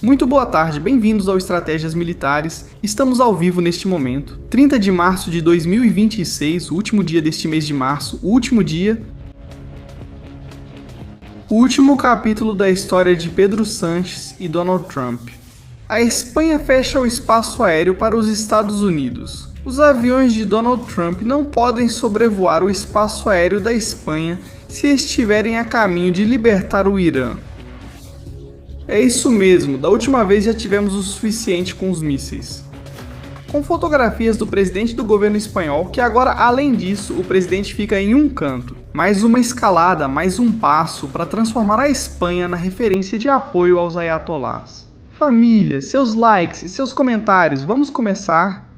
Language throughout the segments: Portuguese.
Muito boa tarde, bem-vindos ao Estratégias Militares. Estamos ao vivo neste momento. 30 de março de 2026, o último dia deste mês de março, o último capítulo da história de Pedro Sánchez e Donald Trump. A Espanha fecha o espaço aéreo para os Estados Unidos. Os aviões de Donald Trump não podem sobrevoar o espaço aéreo da Espanha se estiverem a caminho de libertar o Irã. É isso mesmo, da última vez já tivemos o suficiente com os mísseis. Com fotografias do presidente do governo espanhol, que agora, além disso, o presidente fica em um canto. Mais uma escalada, mais um passo para transformar a Espanha na referência de apoio aos ayatolás. Família, seus likes e seus comentários, vamos começar?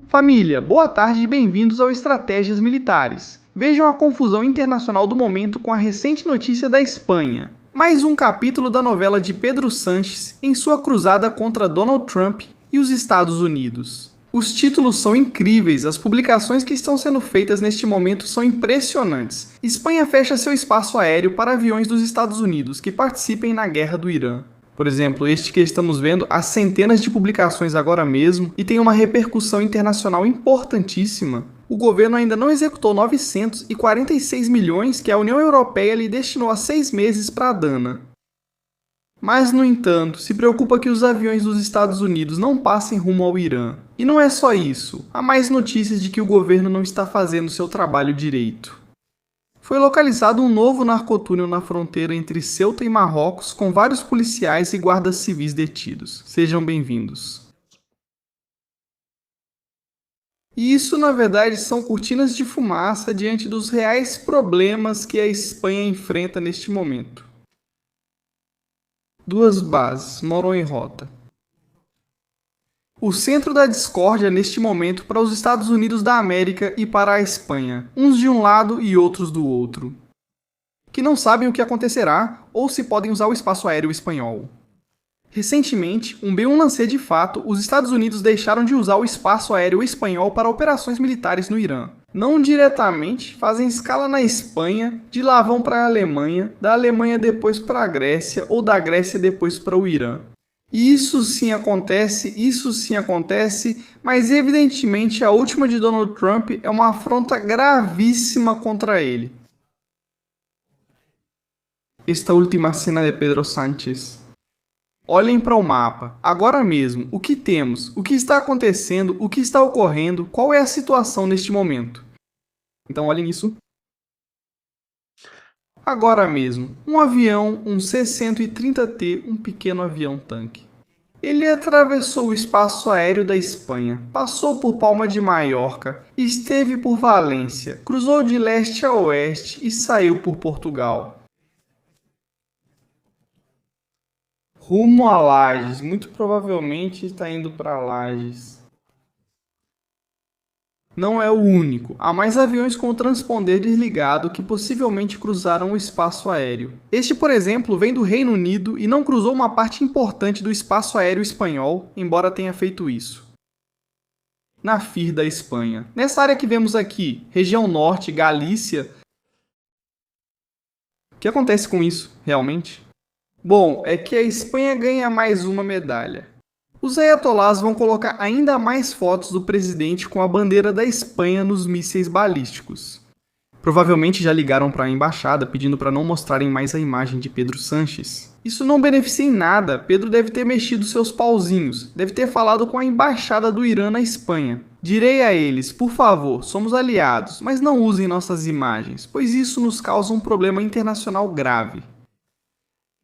Família, boa tarde e bem-vindos ao Estratégias Militares. Vejam a confusão internacional do momento com a recente notícia da Espanha. Mais um capítulo da novela de Pedro Sánchez em sua cruzada contra Donald Trump e os Estados Unidos. Os títulos são incríveis, as publicações que estão sendo feitas neste momento são impressionantes. Espanha fecha seu espaço aéreo para aviões dos Estados Unidos que participem na guerra do Irã. Por exemplo, este que estamos vendo há centenas de publicações agora mesmo e tem uma repercussão internacional importantíssima. O governo ainda não executou 946 milhões que a União Europeia lhe destinou há 6 meses para a Dana. Mas, no entanto, se preocupa que os aviões dos Estados Unidos não passem rumo ao Irã. E não é só isso, há mais notícias de que o governo não está fazendo seu trabalho direito. Foi localizado um novo narcotúnel na fronteira entre Ceuta e Marrocos, com vários policiais e guardas civis detidos. Sejam bem-vindos. E isso, na verdade, são cortinas de fumaça diante dos reais problemas que a Espanha enfrenta neste momento. Duas bases moram em rota. O centro da discórdia neste momento para os Estados Unidos da América e para a Espanha, uns de um lado e outros do outro, que não sabem o que acontecerá ou se podem usar o espaço aéreo espanhol. Recentemente, um B-1 de fato, os Estados Unidos deixaram de usar o espaço aéreo espanhol para operações militares no Irã. Não diretamente, fazem escala na Espanha, de lá vão para a Alemanha, da Alemanha depois para a Grécia ou da Grécia depois para o Irã. Isso sim acontece, mas evidentemente a última de Donald Trump é uma afronta gravíssima contra ele. Esta última cena de Pedro Sánchez. Olhem para o mapa, agora mesmo, o que temos, o que está acontecendo, o que está ocorrendo, qual é a situação neste momento. Então olhem isso. Agora mesmo, um avião, um C-130T, um pequeno avião-tanque. Ele atravessou o espaço aéreo da Espanha, passou por Palma de Maiorca, esteve por Valência, cruzou de leste a oeste e saiu por Portugal. Rumo a Lajes, muito provavelmente está indo para Lajes. Não é o único, há mais aviões com o transponder desligado que possivelmente cruzaram o espaço aéreo. Este, por exemplo, vem do Reino Unido e não cruzou uma parte importante do espaço aéreo espanhol, embora tenha feito isso. Na FIR da Espanha. Nessa área que vemos aqui, região norte, Galícia. O que acontece com isso, realmente? Bom, é que a Espanha ganha mais uma medalha. Os ayatolás vão colocar ainda mais fotos do presidente com a bandeira da Espanha nos mísseis balísticos. Provavelmente já ligaram para a embaixada pedindo para não mostrarem mais a imagem de Pedro Sánchez. Isso não beneficia em nada, Pedro deve ter mexido seus pauzinhos, deve ter falado com a embaixada do Irã na Espanha. Direi a eles, por favor, somos aliados, mas não usem nossas imagens, pois isso nos causa um problema internacional grave.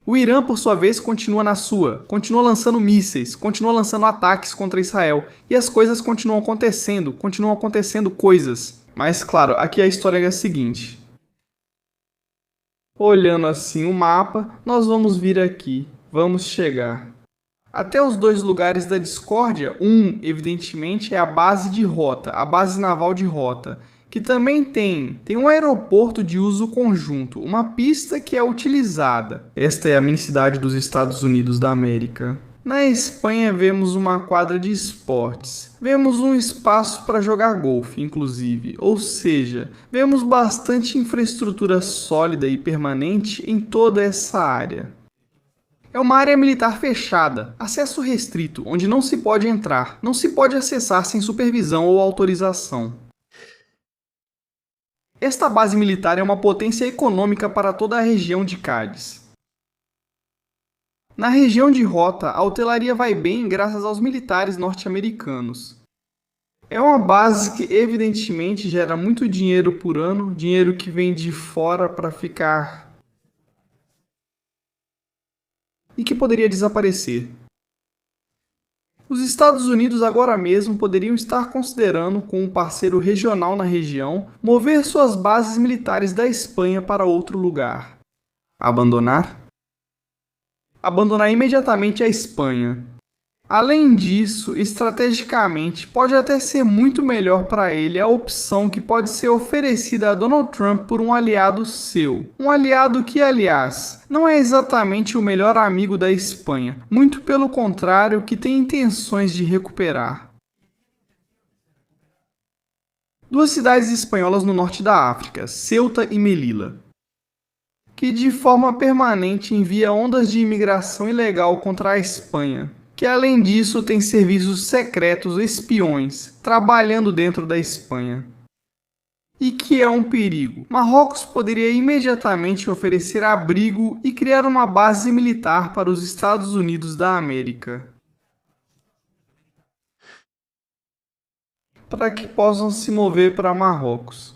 O Irã, por sua vez, continua na sua, continua lançando mísseis, continua lançando ataques contra Israel, e as coisas continuam acontecendo coisas. Mas, claro, aqui a história é a seguinte. Olhando assim o mapa, nós vamos vir aqui, vamos chegar até os dois lugares da discórdia. Evidentemente, é a base de Rota, a base naval de Rota, que também tem um aeroporto de uso conjunto, uma pista que é utilizada. Esta é a mini cidade dos Estados Unidos da América. Na Espanha vemos uma quadra de esportes, vemos um espaço para jogar golfe, inclusive, ou seja, vemos bastante infraestrutura sólida e permanente em toda essa área. É uma área militar fechada, acesso restrito, onde não se pode entrar, não se pode acessar sem supervisão ou autorização. Esta base militar é uma potência econômica para toda a região de Cádiz. Na região de Rota, a hotelaria vai bem graças aos militares norte-americanos. É uma base que evidentemente gera muito dinheiro por ano, dinheiro que vem de fora para ficar e que poderia desaparecer. Os Estados Unidos agora mesmo poderiam estar considerando, com um parceiro regional na região, mover suas bases militares da Espanha para outro lugar. Abandonar? Abandonar imediatamente a Espanha. Além disso, estrategicamente, pode até ser muito melhor para ele a opção que pode ser oferecida a Donald Trump por um aliado seu. Um aliado que, aliás, não é exatamente o melhor amigo da Espanha, muito pelo contrário, que tem intenções de recuperar. Duas cidades espanholas no norte da África, Ceuta e Melilla, que de forma permanente envia ondas de imigração ilegal contra a Espanha, que além disso tem serviços secretos espiões trabalhando dentro da Espanha. E que é um perigo. Marrocos poderia imediatamente oferecer abrigo e criar uma base militar para os Estados Unidos da América, para que possam se mover para Marrocos.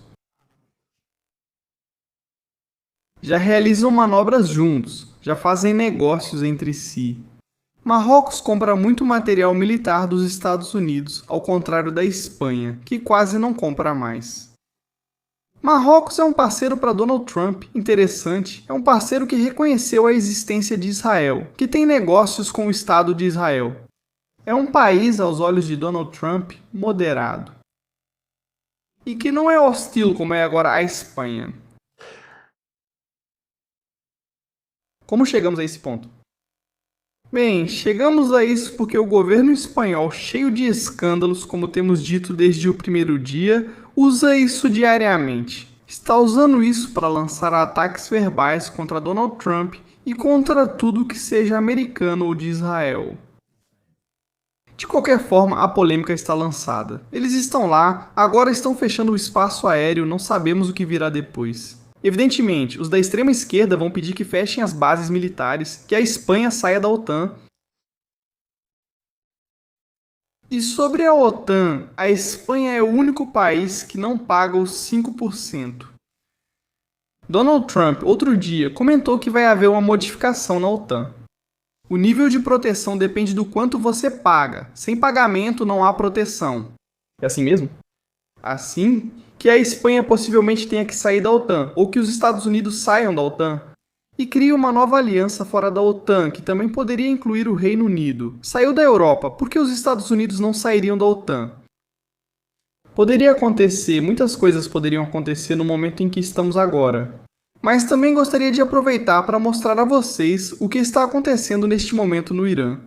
Já realizam manobras juntos, já fazem negócios entre si. Marrocos compra muito material militar dos Estados Unidos, ao contrário da Espanha, que quase não compra mais. Marrocos é um parceiro para Donald Trump, interessante, é um parceiro que reconheceu a existência de Israel, que tem negócios com o Estado de Israel. É um país, aos olhos de Donald Trump, moderado. E que não é hostil como é agora a Espanha. Como chegamos a esse ponto? Bem, chegamos a isso porque o governo espanhol, cheio de escândalos, como temos dito desde o primeiro dia, usa isso diariamente. Está usando isso para lançar ataques verbais contra Donald Trump e contra tudo que seja americano ou de Israel. De qualquer forma, a polêmica está lançada. Eles estão lá, agora estão fechando o espaço aéreo, não sabemos o que virá depois. Evidentemente, os da extrema esquerda vão pedir que fechem as bases militares, que a Espanha saia da OTAN. E sobre a OTAN, a Espanha é o único país que não paga os 5%. Donald Trump, outro dia, comentou que vai haver uma modificação na OTAN. O nível de proteção depende do quanto você paga. Sem pagamento não há proteção. É assim mesmo? Assim que a Espanha possivelmente tenha que sair da OTAN, ou que os Estados Unidos saiam da OTAN, e crie uma nova aliança fora da OTAN, que também poderia incluir o Reino Unido. Saiu da Europa, por que os Estados Unidos não sairiam da OTAN? Poderia acontecer, muitas coisas poderiam acontecer no momento em que estamos agora. Mas também gostaria de aproveitar para mostrar a vocês o que está acontecendo neste momento no Irã.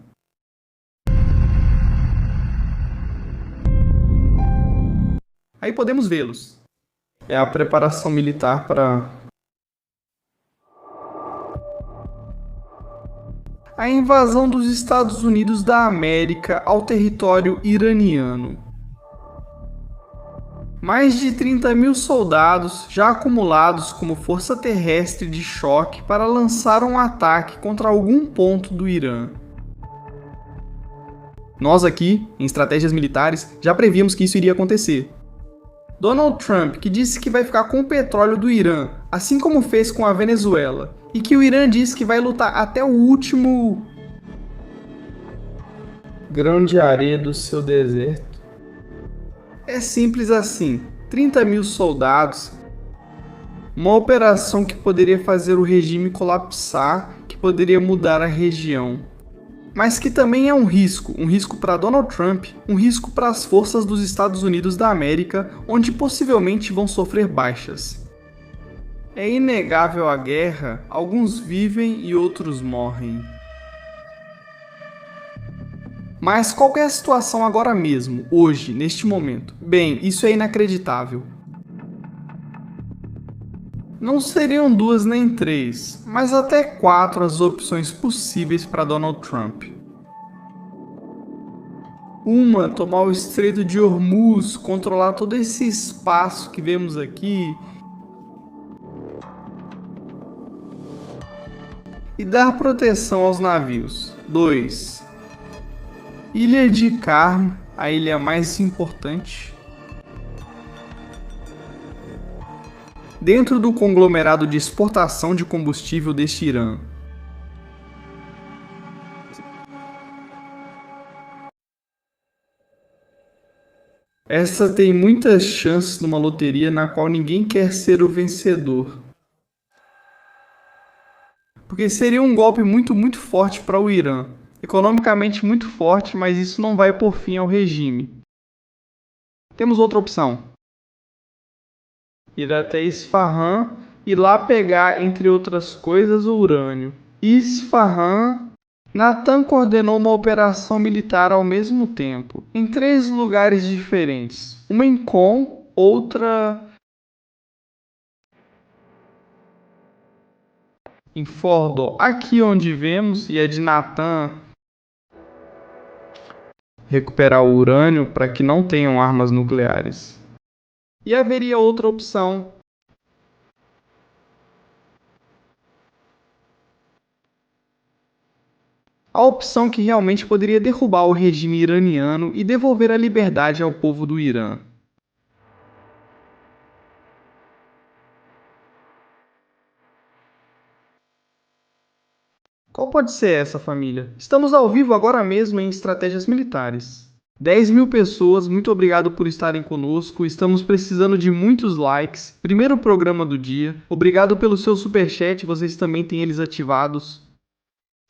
Aí podemos vê-los. É a preparação militar para a invasão dos Estados Unidos da América ao território iraniano. Mais de 30 mil soldados já acumulados como força terrestre de choque para lançar um ataque contra algum ponto do Irã. Nós aqui, em Estratégias Militares, já prevíamos que isso iria acontecer. Donald Trump, que disse que vai ficar com o petróleo do Irã, assim como fez com a Venezuela, e que o Irã diz que vai lutar até o último grão de areia do seu deserto. É simples assim, 30 mil soldados, uma operação que poderia fazer o regime colapsar, que poderia mudar a região. Mas que também é um risco para Donald Trump, um risco para as forças dos Estados Unidos da América, onde possivelmente vão sofrer baixas. É inegável a guerra, alguns vivem e outros morrem. Mas qual é a situação agora mesmo, hoje, neste momento? Bem, isso é inacreditável. Não seriam 2 nem 3, mas até 4 as opções possíveis para Donald Trump. Uma, tomar o Estreito de Hormuz, controlar todo esse espaço que vemos aqui e dar proteção aos navios. 2. Ilha de Karm, a ilha mais importante. Dentro do conglomerado de exportação de combustível deste Irã. Essa tem muitas chances numa loteria na qual ninguém quer ser o vencedor. Porque seria um golpe muito forte para o Irã. Economicamente muito forte, mas isso não vai pôr fim ao regime. Temos outra opção. Ir até Isfahan e lá pegar, entre outras coisas, o urânio. Isfahan, Natan coordenou uma operação militar ao mesmo tempo, em 3 lugares diferentes. Uma em Qom, outra em Fordo. Aqui onde vemos, e é de Natan recuperar o urânio para que não tenham armas nucleares. E haveria outra opção. A opção que realmente poderia derrubar o regime iraniano e devolver a liberdade ao povo do Irã. Qual pode ser essa, família? Estamos ao vivo agora mesmo em Estratégias Militares. 10 mil pessoas, muito obrigado por estarem conosco. Estamos precisando de muitos likes. Primeiro programa do dia. Obrigado pelo seu superchat, vocês também têm eles ativados.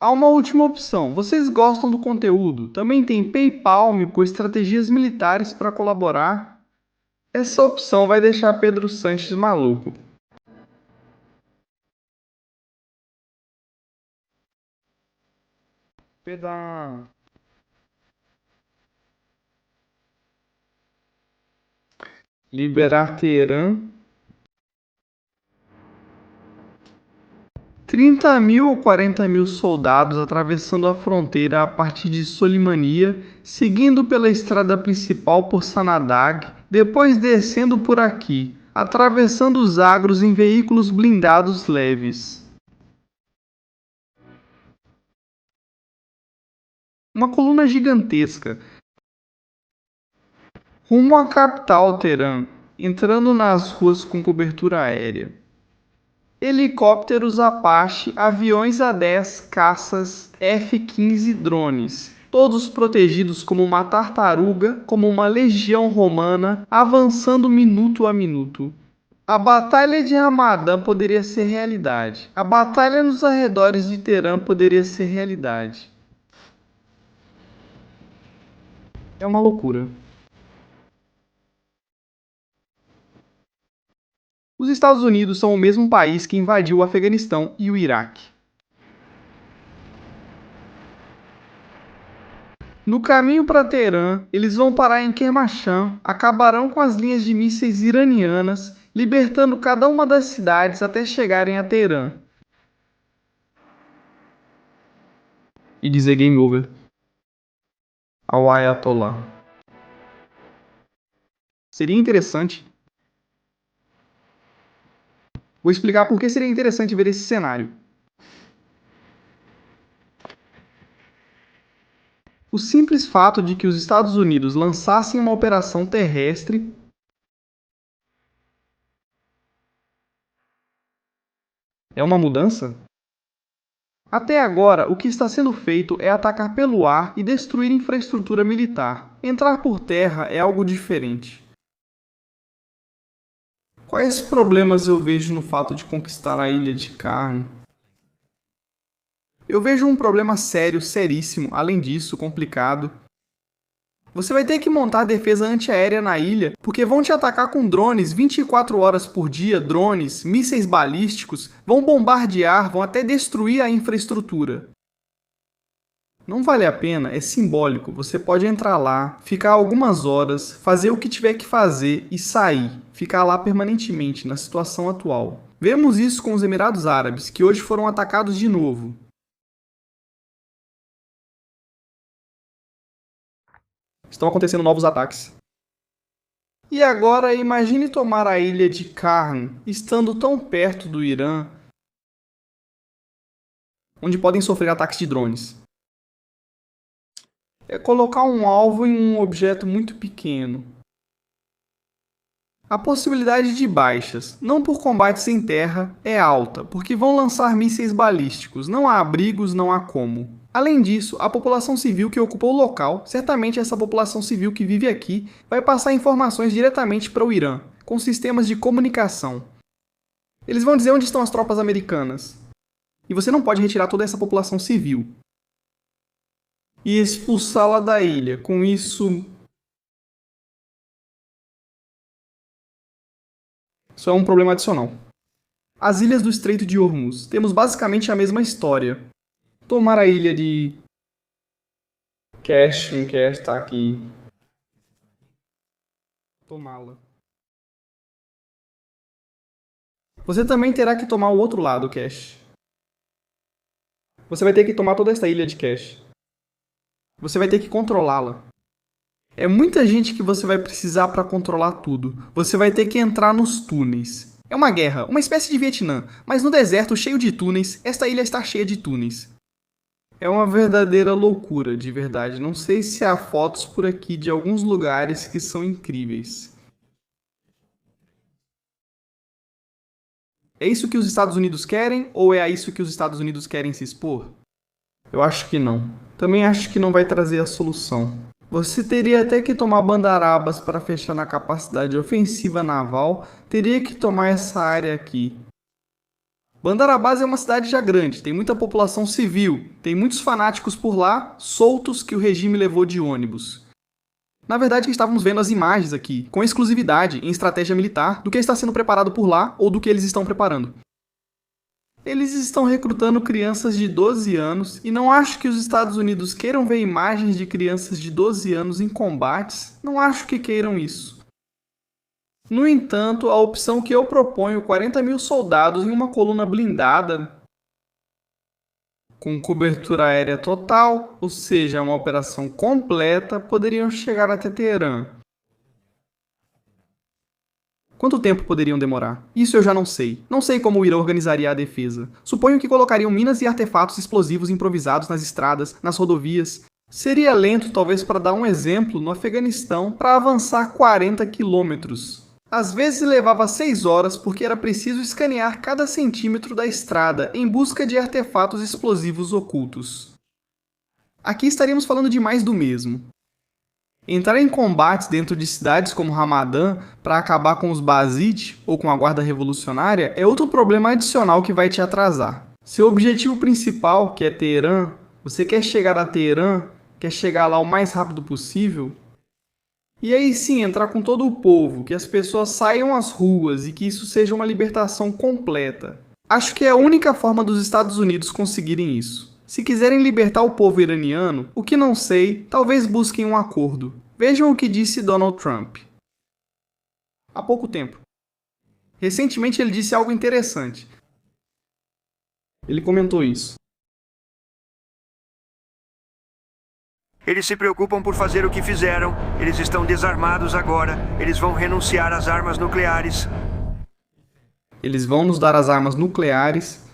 Há uma última opção. Vocês gostam do conteúdo? Também tem PayPal com estratégias militares para colaborar. Essa opção vai deixar Pedro Sanches maluco. Pedro, liberar Teherã. 30 mil ou 40 mil soldados atravessando a fronteira a partir de Solimania, seguindo pela estrada principal por Sanadag, depois descendo por aqui, atravessando os agros em veículos blindados leves. Uma coluna gigantesca, rumo à capital Teherã, entrando nas ruas com cobertura aérea. Helicópteros Apache, aviões A-10, caças F-15 drones, todos protegidos como uma tartaruga, como uma legião romana, avançando minuto a minuto. A Batalha de Hamadan poderia ser realidade. A batalha nos arredores de Teherã poderia ser realidade. É uma loucura. Os Estados Unidos são o mesmo país que invadiu o Afeganistão e o Iraque. No caminho para Teherã, eles vão parar em Kermanshah, acabarão com as linhas de mísseis iranianas, libertando cada uma das cidades até chegarem a Teherã. E dizer game over ao Ayatollah. Seria interessante. Vou explicar por que seria interessante ver esse cenário. O simples fato de que os Estados Unidos lançassem uma operação terrestre É uma mudança? Até agora, o que está sendo feito é atacar pelo ar e destruir infraestrutura militar. Entrar por terra é algo diferente. Quais problemas eu vejo no fato de conquistar a Ilha de Cairn? Eu vejo um problema sério, seríssimo, além disso, complicado. Você vai ter que montar defesa antiaérea na ilha, porque vão te atacar com drones 24 horas por dia, drones, mísseis balísticos, vão bombardear, vão até destruir a infraestrutura. Não vale a pena, é simbólico. Você pode entrar lá, ficar algumas horas, fazer o que tiver que fazer e sair. Ficar lá permanentemente, na situação atual. Vemos isso com os Emirados Árabes, que hoje foram atacados de novo. Estão acontecendo novos ataques. E agora imagine tomar a ilha de Cairn, estando tão perto do Irã, onde podem sofrer ataques de drones. É colocar um alvo em um objeto muito pequeno. A possibilidade de baixas, não por combates em terra, é alta, porque vão lançar mísseis balísticos, não há abrigos, não há como. Além disso, a população civil que ocupou o local, certamente essa população civil que vive aqui, vai passar informações diretamente para o Irã, com sistemas de comunicação. Eles vão dizer onde estão as tropas americanas. E você não pode retirar toda essa população civil e expulsá-la da ilha. Com isso é um problema adicional. As ilhas do Estreito de Hormuz. Temos basicamente a mesma história. Tomar a ilha de Cash está aqui. Tomá-la. Você também terá que tomar o outro lado, Cash. Você vai ter que tomar toda esta ilha de Cash. Você vai ter que controlá-la. É muita gente que você vai precisar para controlar tudo. Você vai ter que entrar nos túneis. É uma guerra, uma espécie de Vietnã, mas no deserto cheio de túneis, esta ilha está cheia de túneis. É uma verdadeira loucura, de verdade. Não sei se há fotos por aqui de alguns lugares que são incríveis. É isso que os Estados Unidos querem ou é a isso que os Estados Unidos querem se expor? Eu acho que não. Também acho que não vai trazer a solução. Você teria até que tomar Bandarabas para fechar na capacidade ofensiva naval, teria que tomar essa área aqui. Bandar Abbas é uma cidade já grande, tem muita população civil, tem muitos fanáticos por lá, soltos que o regime levou de ônibus. Na verdade, estávamos vendo as imagens aqui, com exclusividade em estratégia militar, do que está sendo preparado por lá ou do que eles estão preparando. Eles estão recrutando crianças de 12 anos e não acho que os Estados Unidos queiram ver imagens de crianças de 12 anos em combates, não acho que queiram isso. No entanto, a opção que eu proponho, 40 mil soldados em uma coluna blindada, com cobertura aérea total, ou seja, uma operação completa, poderiam chegar até Teherã. Quanto tempo poderiam demorar? Isso eu já não sei. Não sei como o Irã organizaria a defesa. Suponho que colocariam minas e artefatos explosivos improvisados nas estradas, nas rodovias. Seria lento, talvez para dar um exemplo, no Afeganistão, para avançar 40 quilômetros. Às vezes levava 6 horas porque era preciso escanear cada centímetro da estrada em busca de artefatos explosivos ocultos. Aqui estaríamos falando de mais do mesmo. Entrar em combates dentro de cidades como Ramadã para acabar com os Basij ou com a Guarda Revolucionária é outro problema adicional que vai te atrasar. Seu objetivo principal, que é Teherã, você quer chegar a Teherã, quer chegar lá o mais rápido possível, e aí sim entrar com todo o povo, que as pessoas saiam às ruas e que isso seja uma libertação completa. Acho que é a única forma dos Estados Unidos conseguirem isso. Se quiserem libertar o povo iraniano, o que não sei, talvez busquem um acordo. Vejam o que disse Donald Trump. Há pouco tempo. Recentemente ele disse algo interessante. Ele comentou isso. Eles se preocupam por fazer o que fizeram. Eles estão desarmados agora. Eles vão renunciar às armas nucleares. Eles vão nos dar as armas nucleares.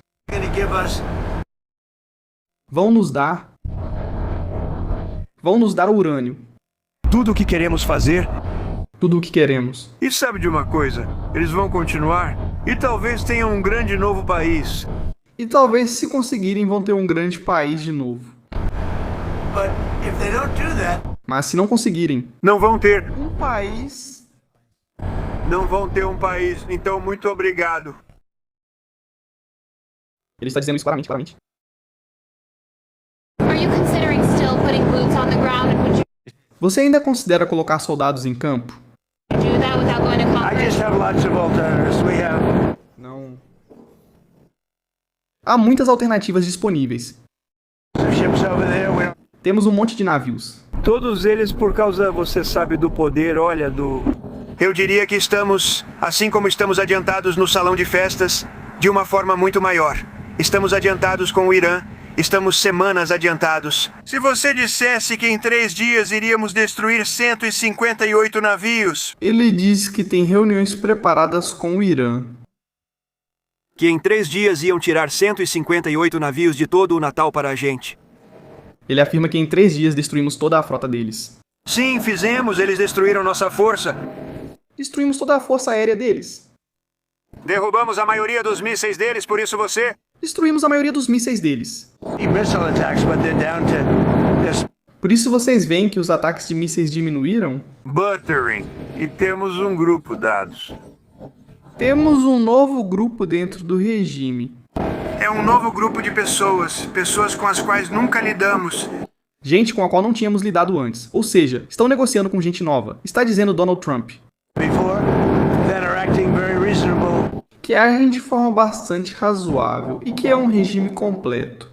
Vão nos dar o urânio. Tudo o que queremos fazer. Tudo o que queremos. E sabe de uma coisa? Eles vão continuar. E talvez tenham um grande novo país. E talvez, se conseguirem, vão ter um grande país de novo. Mas se não conseguirem, Não vão ter. um país... Não vão ter um país. Então, muito obrigado. Ele está dizendo isso claramente. Are you considering still putting boots on the ground, and would you Você ainda considera colocar soldados em campo? do that without going to Congress? have lots of alternatives. We have... Não. Há muitas alternativas disponíveis. ships over there. Temos um monte de navios. Todos eles por causa, você sabe, do poder, olha, do... Eu diria que estamos, assim como estamos adiantados no salão de festas, de uma forma muito maior. Estamos adiantados com o Irã, estamos semanas adiantados. Se você dissesse que em 3 dias iríamos destruir 158 navios... Ele diz que tem reuniões preparadas com o Irã. Que em 3 dias iam tirar 158 navios de todo o Natal para a gente. Ele afirma que em 3 dias destruímos toda a frota deles. Sim, fizemos, eles destruíram nossa força. Destruímos toda a força aérea deles. Derrubamos a maioria dos mísseis deles, por isso você... Destruímos a maioria dos mísseis deles. Missile attacks, but they're down to this Por isso vocês veem que os ataques de mísseis diminuíram? buttering. E temos um grupo dados. Temos um novo grupo dentro do regime. É um novo grupo de pessoas com as quais nunca lidamos. Gente com a qual não tínhamos lidado antes. Ou seja, estão negociando com gente nova. Está dizendo Donald Trump. Before, that are acting very reasonable. Que agem de forma bastante razoável e que é um regime completo.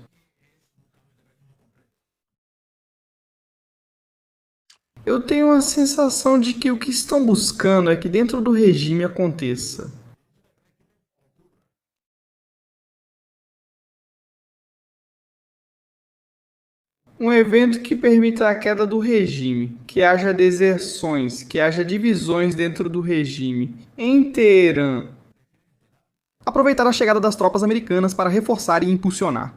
Eu tenho a sensação de que o que estão buscando é que dentro do regime aconteça. Um evento que permita a queda do regime, que haja deserções, que haja divisões dentro do regime, em Teherã. Aproveitar a chegada das tropas americanas para reforçar e impulsionar.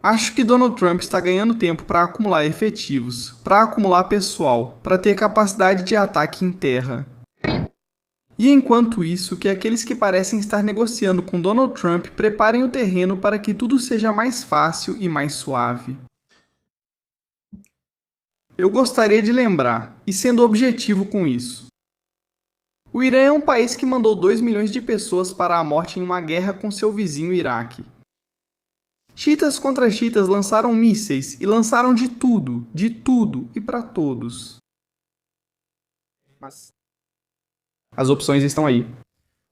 Acho que Donald Trump está ganhando tempo para acumular efetivos, para acumular pessoal, para ter capacidade de ataque em terra. E enquanto isso, que aqueles que parecem estar negociando com Donald Trump preparem o terreno para que tudo seja mais fácil e mais suave. Eu gostaria de lembrar, e sendo objetivo com isso, o Irã é um país que mandou 2 milhões de pessoas para a morte em uma guerra com seu vizinho Iraque. Chiitas contra chiitas lançaram mísseis e lançaram de tudo e para todos. Mas as opções estão aí.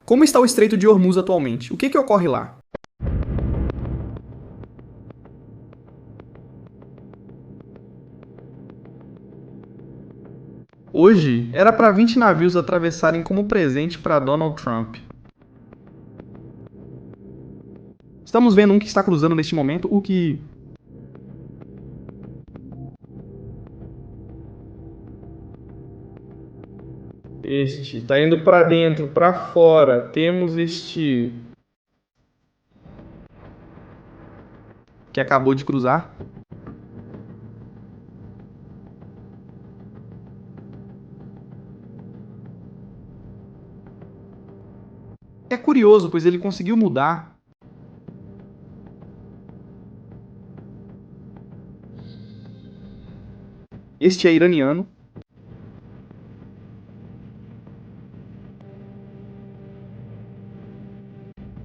Como está o Estreito de Hormuz atualmente? O que ocorre lá? Hoje, era para 20 navios atravessarem como presente para Donald Trump. Estamos vendo um que está cruzando neste momento, o que... Este está indo para dentro, para fora. Temos este... que acabou de cruzar. É curioso, pois ele conseguiu mudar. Este é iraniano.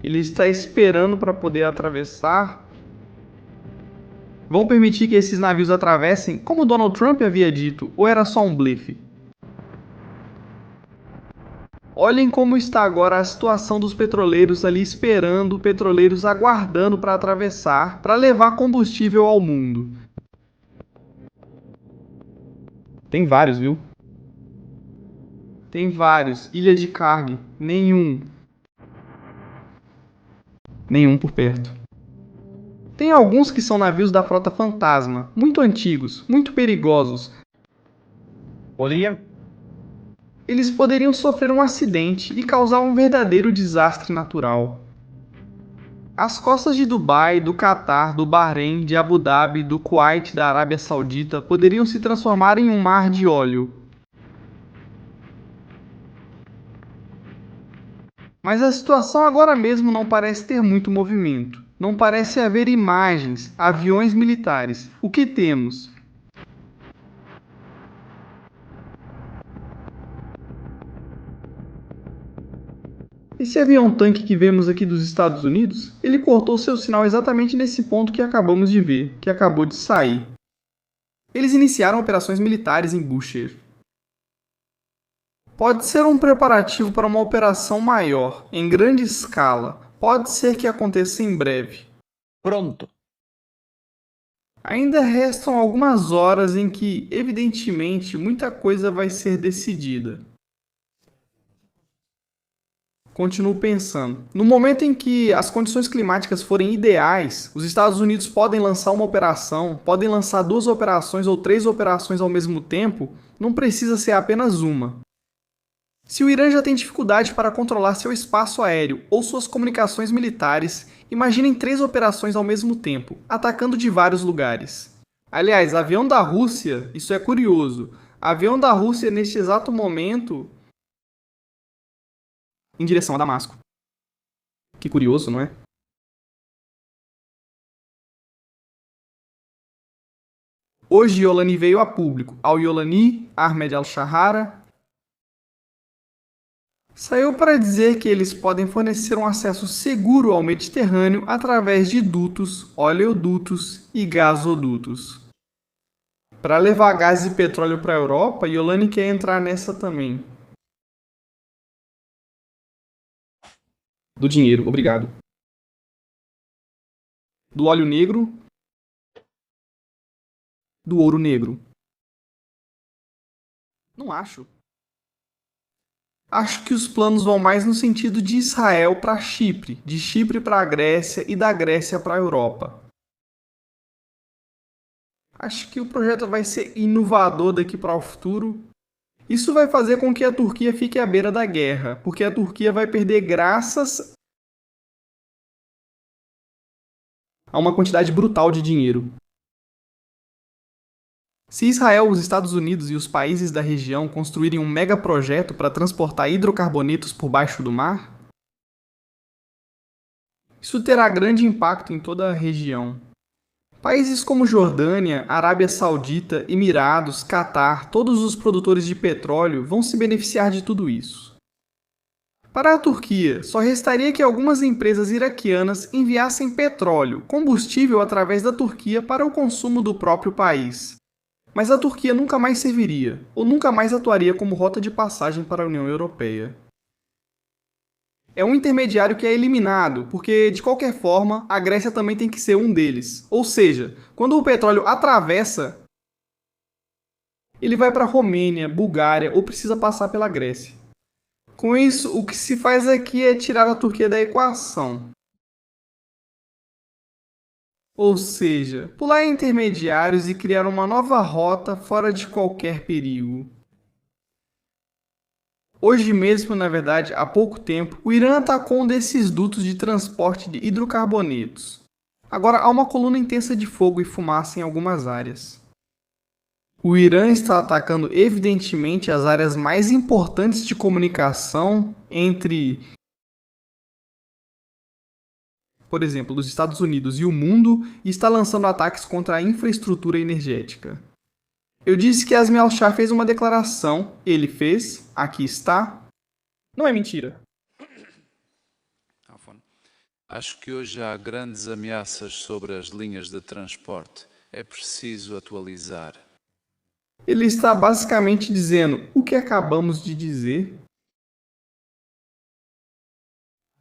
Ele está esperando para poder atravessar. Vão permitir que esses navios atravessem, como Donald Trump havia dito, ou era só um blefe? Olhem como está agora a situação dos petroleiros ali esperando, petroleiros aguardando para atravessar, para levar combustível ao mundo. Tem vários, viu? Tem vários. Ilha de carga. Nenhum por perto. Tem alguns que são navios da frota fantasma, muito antigos, muito perigosos. Eles poderiam sofrer um acidente e causar um verdadeiro desastre natural. As costas de Dubai, do Catar, do Bahrein, de Abu Dhabi, do Kuwait, da Arábia Saudita poderiam se transformar em um mar de óleo. Mas a situação agora mesmo não parece ter muito movimento. Não parece haver imagens, aviões militares. O que temos? Esse avião-tanque que vemos aqui dos Estados Unidos, ele cortou seu sinal exatamente nesse ponto que acabamos de ver, que acabou de sair. Eles iniciaram operações militares em Bushehr. Pode ser um preparativo para uma operação maior, em grande escala. Pode ser que aconteça em breve. Pronto. Ainda restam algumas horas em que, evidentemente, muita coisa vai ser decidida. Continuo pensando. No momento em que as condições climáticas forem ideais, os Estados Unidos podem lançar uma operação, podem lançar 2 operações ou 3 operações ao mesmo tempo, não precisa ser apenas uma. Se o Irã já tem dificuldade para controlar seu espaço aéreo ou suas comunicações militares, imaginem 3 operações ao mesmo tempo, atacando de vários lugares. Aliás, avião da Rússia, isso é curioso. Avião da Rússia neste exato momento em direção a Damasco. Que curioso, não é? Hoje Yolani veio a público. Al-Yolani, Ahmed al-Shahara, saiu para dizer que eles podem fornecer um acesso seguro ao Mediterrâneo através de dutos, oleodutos e gasodutos. Para levar gás e petróleo para a Europa, Yolani quer entrar nessa também. Do dinheiro, obrigado. Do óleo negro. Do ouro negro. Não acho. Acho que os planos vão mais no sentido de Israel para Chipre, de Chipre para a Grécia e da Grécia para a Europa. Acho que o projeto vai ser inovador daqui para o futuro. Isso vai fazer com que a Turquia fique à beira da guerra, porque a Turquia vai perder graças a uma quantidade brutal de dinheiro. Se Israel, os Estados Unidos e os países da região construírem um megaprojeto para transportar hidrocarbonetos por baixo do mar, isso terá grande impacto em toda a região. Países como Jordânia, Arábia Saudita, Emirados, Catar, todos os produtores de petróleo vão se beneficiar de tudo isso. Para a Turquia, só restaria que algumas empresas iraquianas enviassem petróleo, combustível através da Turquia para o consumo do próprio país. Mas a Turquia nunca mais serviria, ou nunca mais atuaria como rota de passagem para a União Europeia. É um intermediário que é eliminado, porque, de qualquer forma, a Grécia também tem que ser um deles. Ou seja, quando o petróleo atravessa, ele vai para a Romênia, Bulgária ou precisa passar pela Grécia. Com isso, o que se faz aqui é tirar a Turquia da equação. Ou seja, pular intermediários e criar uma nova rota fora de qualquer perigo. Hoje mesmo, na verdade, há pouco tempo, o Irã atacou um desses dutos de transporte de hidrocarbonetos. Agora há uma coluna intensa de fogo e fumaça em algumas áreas. O Irã está atacando evidentemente as áreas mais importantes de comunicação entre, por exemplo, os Estados Unidos e o mundo, e está lançando ataques contra a infraestrutura energética. Eu disse que Azmi al-Shah fez uma declaração, ele fez, aqui está. Não é mentira. Acho que hoje há grandes ameaças sobre as linhas de transporte. É preciso atualizar. Ele está basicamente dizendo o que acabamos de dizer.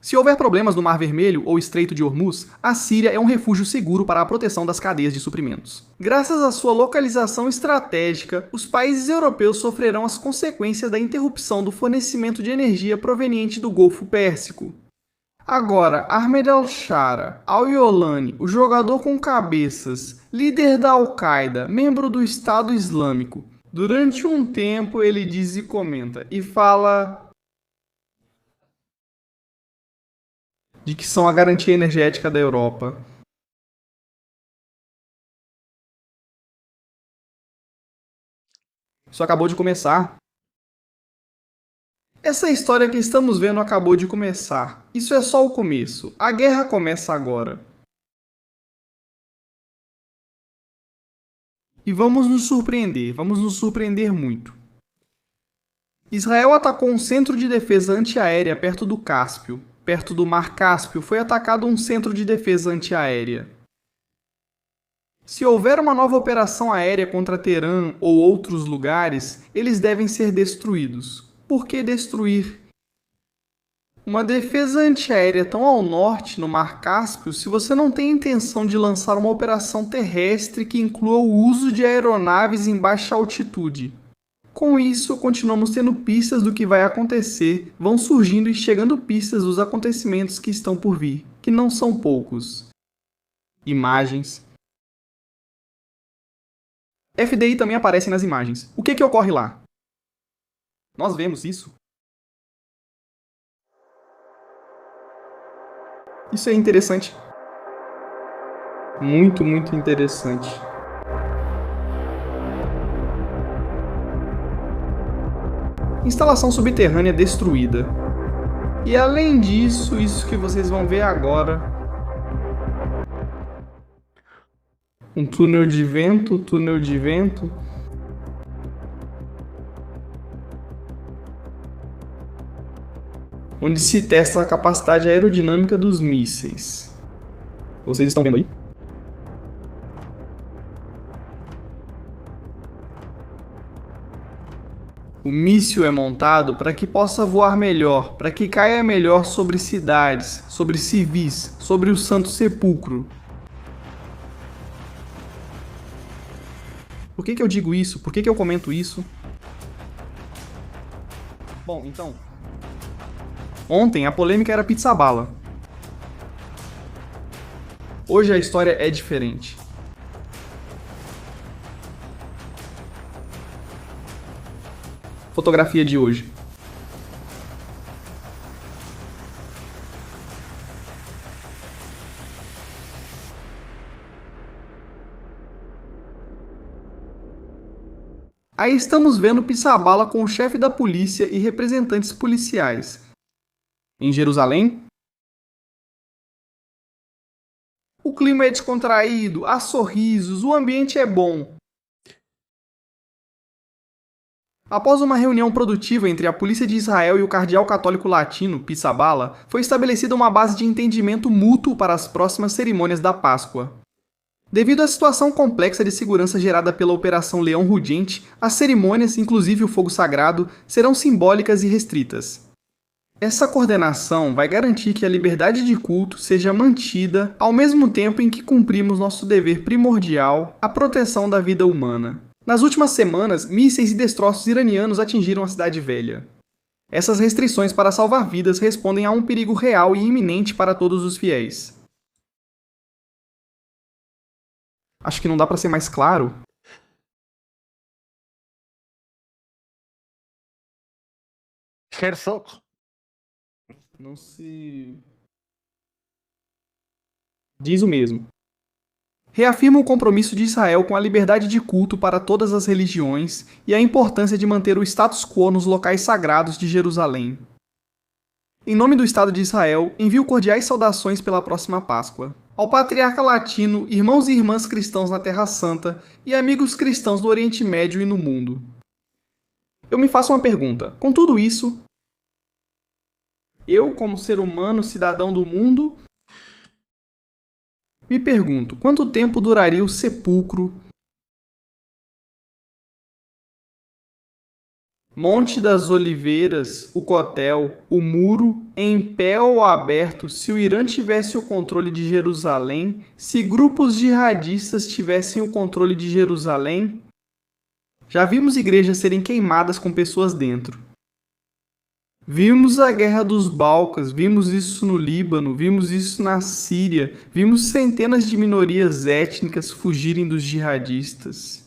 Se houver problemas no Mar Vermelho ou Estreito de Hormuz, a Síria é um refúgio seguro para a proteção das cadeias de suprimentos. Graças à sua localização estratégica, os países europeus sofrerão as consequências da interrupção do fornecimento de energia proveniente do Golfo Pérsico. Agora, Ahmed al-Shara, al-Yolani, o jogador com cabeças, líder da Al-Qaeda, membro do Estado Islâmico, durante um tempo ele diz e comenta, e fala de que são a garantia energética da Europa. Isso acabou de começar. Essa história que estamos vendo acabou de começar. Isso é só o começo. A guerra começa agora. E vamos nos surpreender muito. Israel atacou um centro de defesa antiaérea perto do Cáspio. Perto do Mar Cáspio foi atacado um centro de defesa antiaérea. Se houver uma nova operação aérea contra Teherã ou outros lugares, eles devem ser destruídos. Por que destruir? Uma defesa antiaérea tão ao norte, no Mar Cáspio, se você não tem intenção de lançar uma operação terrestre que inclua o uso de aeronaves em baixa altitude. Com isso, continuamos tendo pistas do que vai acontecer, vão surgindo e chegando pistas dos acontecimentos que estão por vir, que não são poucos. Imagens. FDI também aparece nas imagens. O que ocorre lá? Nós vemos isso. Isso é interessante. Muito interessante. Instalação subterrânea destruída. E além disso, isso que vocês vão ver agora. Um túnel de vento. Onde se testa a capacidade aerodinâmica dos mísseis. Vocês estão vendo aí? O míssil é montado para que possa voar melhor, para que caia melhor sobre cidades, sobre civis, sobre o Santo Sepulcro. Por que eu digo isso? Por que eu comento isso? Bom, então... Ontem a polêmica era pizza bala. Hoje a história é diferente. Fotografia de hoje. Aí estamos vendo pizza bala com o chefe da polícia e representantes policiais. Em Jerusalém? O clima é descontraído, há sorrisos, o ambiente é bom. Após uma reunião produtiva entre a Polícia de Israel e o Cardeal Católico Latino, Pizza Bala, foi estabelecida uma base de entendimento mútuo para as próximas cerimônias da Páscoa. Devido à situação complexa de segurança gerada pela Operação Leão Rugente, as cerimônias, inclusive o fogo sagrado, serão simbólicas e restritas. Essa coordenação vai garantir que a liberdade de culto seja mantida ao mesmo tempo em que cumprimos nosso dever primordial, a proteção da vida humana. Nas últimas semanas, mísseis e destroços iranianos atingiram a Cidade Velha. Essas restrições para salvar vidas respondem a um perigo real e iminente para todos os fiéis. Acho que não dá para ser mais claro. Herzog. Não se... Diz o mesmo. Reafirma o compromisso de Israel com a liberdade de culto para todas as religiões e a importância de manter o status quo nos locais sagrados de Jerusalém. Em nome do Estado de Israel, envio cordiais saudações pela próxima Páscoa. Ao Patriarca Latino, irmãos e irmãs cristãos na Terra Santa e amigos cristãos do Oriente Médio e no mundo. Eu me faço uma pergunta. Com tudo isso, eu, como ser humano, cidadão do mundo, me pergunto, quanto tempo duraria o sepulcro, Monte das Oliveiras, o Cotel, o muro, em pé ou aberto, se o Irã tivesse o controle de Jerusalém, se grupos jihadistas tivessem o controle de Jerusalém? Já vimos igrejas serem queimadas com pessoas dentro. Vimos a Guerra dos Balcãs, vimos isso no Líbano, vimos isso na Síria, vimos centenas de minorias étnicas fugirem dos jihadistas.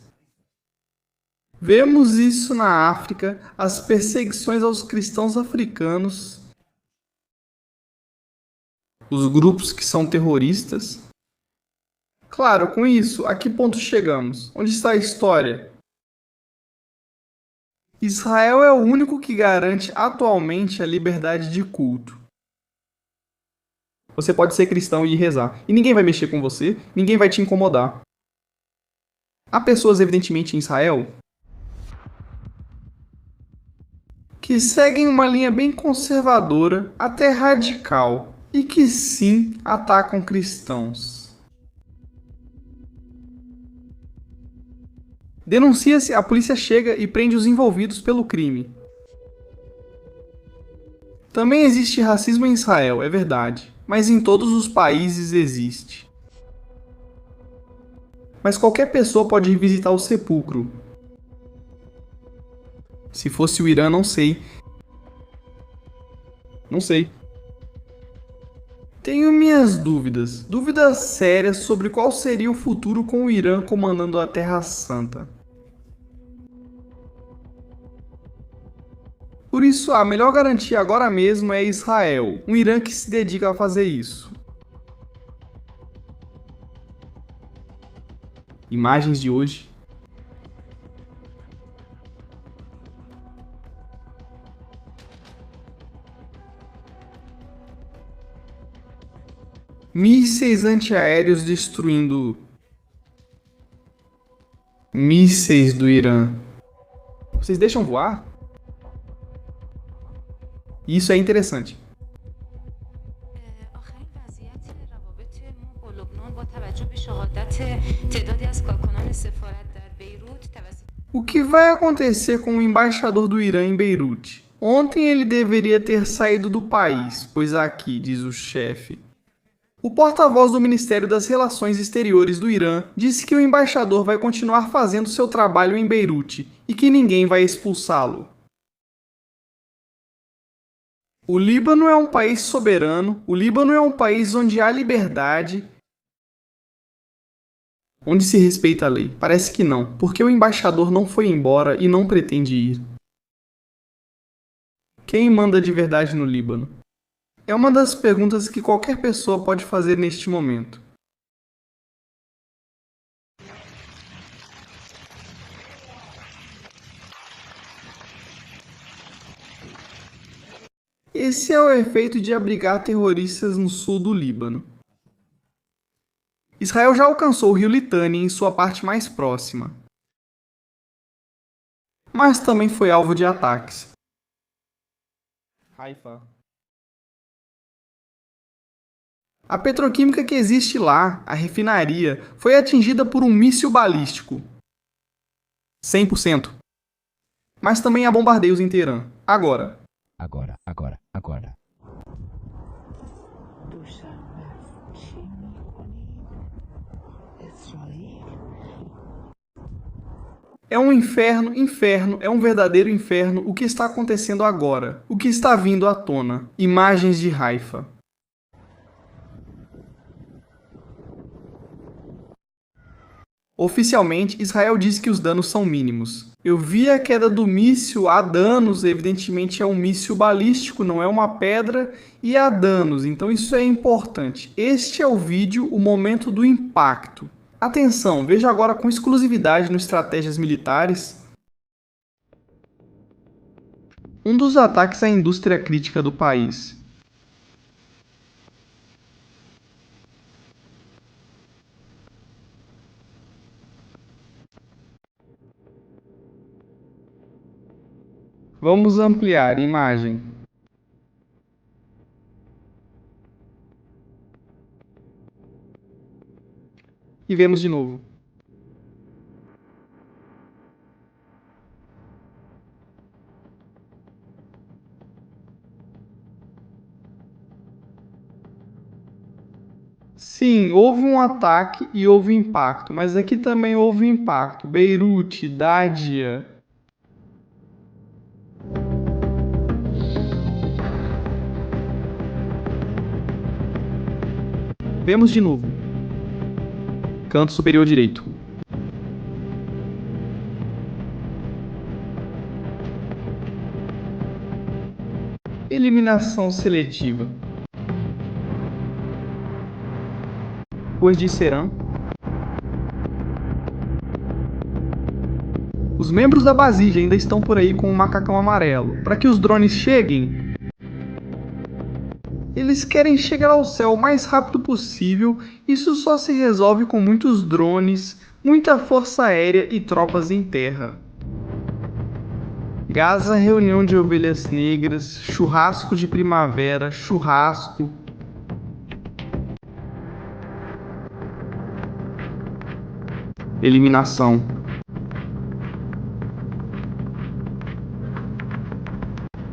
Vemos isso na África, as perseguições aos cristãos africanos, os grupos que são terroristas. Claro, com isso, a que ponto chegamos? Onde está a história? Israel é o único que garante atualmente a liberdade de culto. Você pode ser cristão e rezar, e ninguém vai mexer com você, ninguém vai te incomodar. Há pessoas, evidentemente, em Israel que seguem uma linha bem conservadora, até radical, e que sim atacam cristãos. Denuncia-se, a polícia chega e prende os envolvidos pelo crime. Também existe racismo em Israel, é verdade, mas em todos os países existe. Mas qualquer pessoa pode ir visitar o sepulcro. Se fosse o Irã, não sei. Não sei. Tenho minhas dúvidas. Dúvidas sérias sobre qual seria o futuro com o Irã comandando a Terra Santa. Por isso, a melhor garantia agora mesmo é Israel, um Irã que se dedica a fazer isso. Imagens de hoje. Mísseis antiaéreos destruindo mísseis do Irã. Vocês deixam voar? Isso é interessante. آخرین وضعیت روابط ما با لبنان با توجه به شهادت تعدادی از کارکنان سفارت در بیروت توسط O que vai acontecer com o embaixador do Irã em Beirute? Ontem ele deveria ter saído do país, pois aqui, diz o chefe. O porta-voz do Ministério das Relações Exteriores do Irã disse que o embaixador vai continuar fazendo seu trabalho em Beirute e que ninguém vai expulsá-lo. O Líbano é um país soberano, o Líbano é um país onde há liberdade, onde se respeita a lei. Parece que não, porque o embaixador não foi embora e não pretende ir. Quem manda de verdade no Líbano? É uma das perguntas que qualquer pessoa pode fazer neste momento. Esse é o efeito de abrigar terroristas no sul do Líbano. Israel já alcançou o rio Litani em sua parte mais próxima, mas também foi alvo de ataques. Haifa. A petroquímica que existe lá, a refinaria, foi atingida por um míssil balístico. 100%. Mas também há bombardeios em Teherã. Agora. É um inferno, é um verdadeiro inferno o que está acontecendo agora, o que está vindo à tona. Imagens de Haifa. Oficialmente, Israel diz que os danos são mínimos. Eu vi a queda do míssil, há danos, evidentemente é um míssil balístico, não é uma pedra, e há danos, então isso é importante. Este é o vídeo, o momento do impacto. Atenção, veja agora com exclusividade no Estratégias Militares. Um dos ataques à indústria crítica do país. Vamos ampliar a imagem. E vemos de novo. Sim, houve um ataque e houve impacto, mas aqui também houve impacto. Beirute, Dádia. Vemos de novo. Canto superior direito. Eliminação seletiva. Ruas de Serã. Os membros da Basília ainda estão por aí com o macacão amarelo. Para que os drones cheguem, eles querem chegar ao céu o mais rápido possível. Isso só se resolve com muitos drones, muita força aérea e tropas em terra. Gaza, reunião de ovelhas negras, churrasco de primavera, churrasco. Eliminação.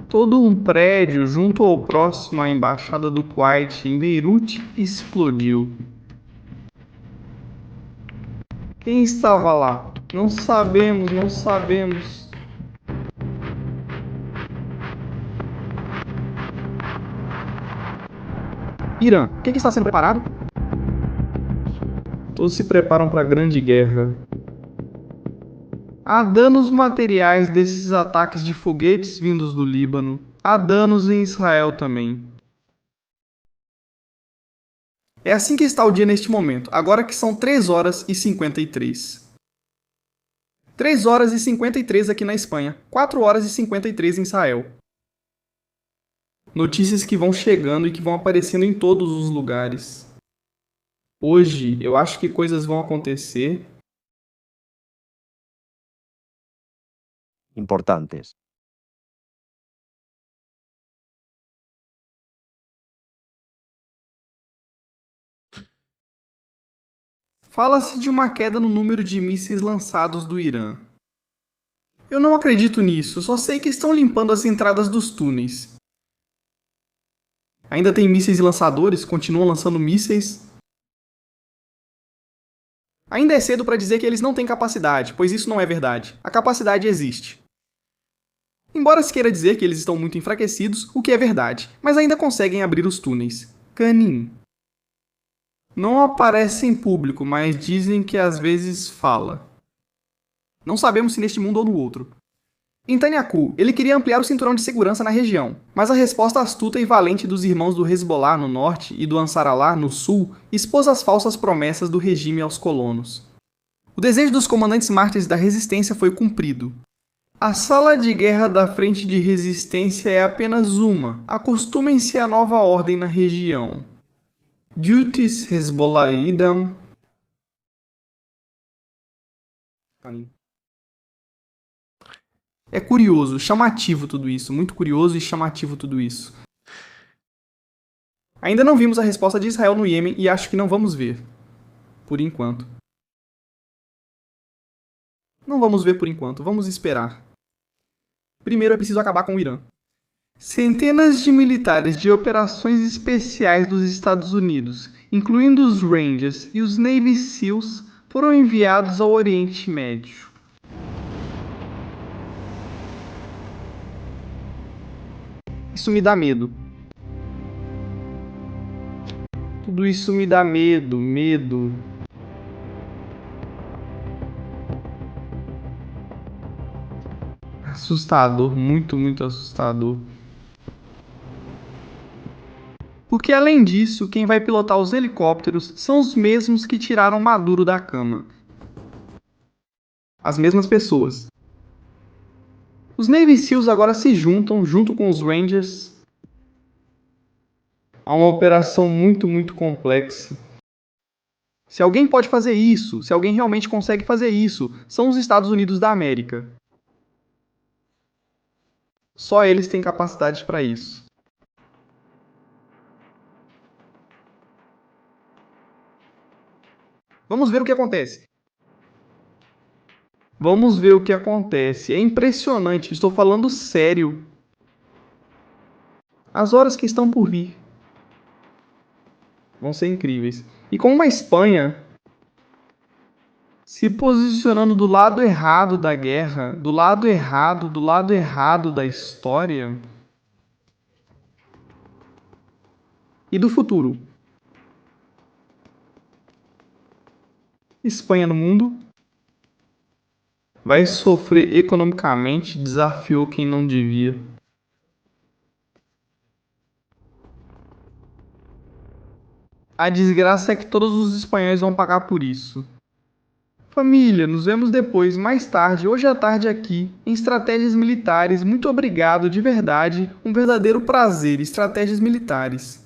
Todo um prédio junto ao próximo à embaixada do Kuwait em Beirute explodiu. Quem estava lá? Não sabemos, não sabemos. Irã, o que está sendo preparado? Todos se preparam para a grande guerra. Há danos materiais desses ataques de foguetes vindos do Líbano. Há danos em Israel também. É assim que está o dia neste momento, agora que são 3 horas e 53. 3 horas e 53 aqui na Espanha, 4 horas e 53 em Israel. Notícias que vão chegando e que vão aparecendo em todos os lugares. Hoje, eu acho que coisas vão acontecer importantes. Fala-se de uma queda no número de mísseis lançados do Irã. Eu não acredito nisso, só sei que estão limpando as entradas dos túneis. Ainda tem mísseis e lançadores, continuam lançando mísseis. Ainda é cedo para dizer que eles não têm capacidade, pois isso não é verdade. A capacidade existe. Embora se queira dizer que eles estão muito enfraquecidos, o que é verdade, mas ainda conseguem abrir os túneis. Canin. Não aparece em público, mas dizem que às vezes fala. Não sabemos se neste mundo ou no outro. Em Tanyaku, ele queria ampliar o cinturão de segurança na região, mas a resposta astuta e valente dos irmãos do Hezbollah no norte e do Ansar Allah no sul expôs as falsas promessas do regime aos colonos. O desejo dos comandantes mártires da resistência foi cumprido. A sala de guerra da frente de resistência é apenas uma. Acostumem-se à nova ordem na região. Duties Hezbollah Idam. É curioso, chamativo tudo isso. Muito curioso e chamativo tudo isso. Ainda não vimos a resposta de Israel no Iêmen e acho que não vamos ver. Por enquanto. Não vamos ver por enquanto, vamos esperar. Primeiro é preciso acabar com o Irã. Centenas de militares de operações especiais dos Estados Unidos, incluindo os Rangers e os Navy SEALs, foram enviados ao Oriente Médio. Isso me dá medo. Tudo isso me dá medo. Assustador, muito assustador. Porque além disso, quem vai pilotar os helicópteros são os mesmos que tiraram Maduro da cama. As mesmas pessoas. Os Navy SEALs agora se juntam, junto com os Rangers, a uma operação muito complexa. Se alguém pode fazer isso, se alguém realmente consegue fazer isso, são os Estados Unidos da América. Só eles têm capacidade para isso. Vamos ver o que acontece. Vamos ver o que acontece. É impressionante, estou falando sério. As horas que estão por vir vão ser incríveis. E com uma Espanha se posicionando do lado errado da guerra, do lado errado da história e do futuro. Espanha no mundo vai sofrer economicamente, desafiou quem não devia. A desgraça é que todos os espanhóis vão pagar por isso. Família, nos vemos depois, mais tarde, hoje à tarde aqui, em Estratégias Militares. Muito obrigado, de verdade, um verdadeiro prazer, Estratégias Militares.